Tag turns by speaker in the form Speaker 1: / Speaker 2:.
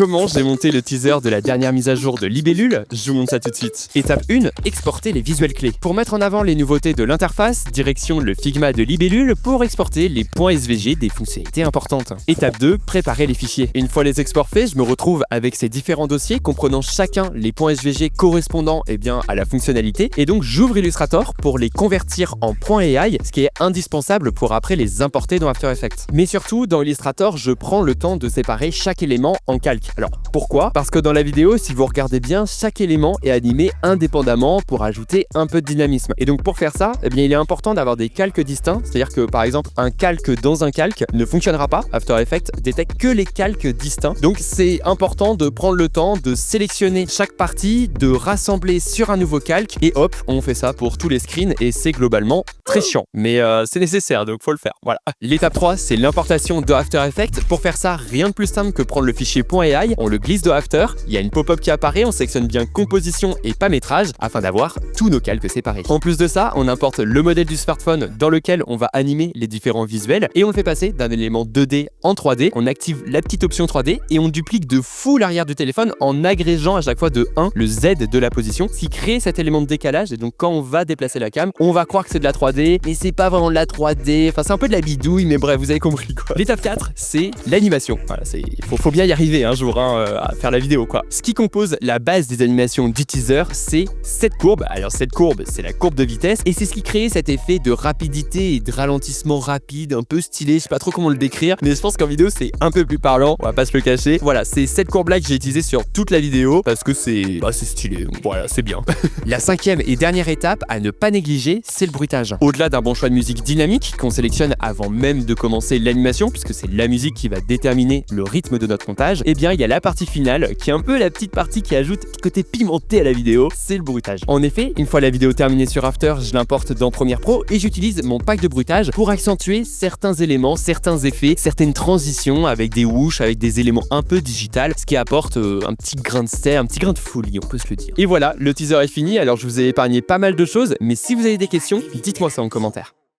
Speaker 1: Comment j'ai monté le teaser de la dernière mise à jour de Libellule? Je vous montre ça tout de suite. Étape 1, exporter les visuels clés. Pour mettre en avant les nouveautés de l'interface, direction le Figma de Libellule pour exporter les points SVG des fonctionnalités importantes. Étape 2, préparer les fichiers. Une fois les exports faits, je me retrouve avec ces différents dossiers comprenant chacun les points SVG correspondant à la fonctionnalité, et donc j'ouvre Illustrator pour les convertir en points AI, ce qui est indispensable pour après les importer dans After Effects. Mais surtout, dans Illustrator, je prends le temps de séparer chaque élément en calque. Alors, pourquoi? Parce que dans la vidéo, si vous regardez bien, chaque élément est animé indépendamment pour ajouter un peu de dynamisme. Et donc pour faire ça, il est important d'avoir des calques distincts, c'est-à-dire que par exemple, un calque dans un calque ne fonctionnera pas. After Effects détecte que les calques distincts. Donc c'est important de prendre le temps de sélectionner chaque partie, de rassembler sur un nouveau calque, et hop, on fait ça pour tous les screens, et c'est globalement très chiant. Mais c'est nécessaire, donc faut le faire. Voilà. L'étape 3, c'est l'importation de After Effects. Pour faire ça, rien de plus simple que prendre le fichier .ai, on le glisse de After, il y a une pop-up qui apparaît, on sélectionne bien composition et pas métrage afin d'avoir tous nos calques séparés. En plus de ça, on importe le modèle du smartphone dans lequel on va animer les différents visuels et on le fait passer d'un élément 2D en 3D. On active la petite option 3D et on duplique de fou l'arrière du téléphone en agrégeant à chaque fois de 1 le Z de la position, ce qui crée cet élément de décalage. Et donc quand on va déplacer la cam, on va croire que c'est de la 3D, mais c'est pas vraiment de la 3D. Enfin, c'est un peu de la bidouille, mais bref, vous avez compris quoi. L'étape 4, c'est l'animation. Voilà, faut bien y arriver un jour à faire la vidéo quoi. Ce qui compose la base des animations du teaser, c'est cette courbe. Alors cette courbe, c'est la courbe de vitesse et c'est ce qui crée cet effet de rapidité et de ralentissement rapide, un peu stylé. Je sais pas trop comment le décrire, mais je pense qu'en vidéo c'est un peu plus parlant. On va pas se le cacher. Voilà, c'est cette courbe là que j'ai utilisée sur toute la vidéo parce que c'est stylé. Donc voilà, c'est bien. La cinquième et dernière étape à ne pas négliger, c'est le bruitage. Au-delà d'un bon choix de musique dynamique qu'on sélectionne avant même de commencer l'animation, puisque c'est la musique qui va déterminer le rythme de notre montage, et bien il y a la partie finale qui est un peu la petite partie qui ajoute côté pimenté à la vidéo, c'est le bruitage. En effet, une fois la vidéo terminée sur After, je l'importe dans Premiere Pro et j'utilise mon pack de bruitage pour accentuer certains éléments, certains effets, certaines transitions avec des whoosh, avec des éléments un peu digital, ce qui apporte un petit grain de style, un petit grain de folie, on peut se le dire. Et voilà, le teaser est fini, alors je vous ai épargné pas mal de choses, mais si vous avez des questions, dites-moi ça en commentaire.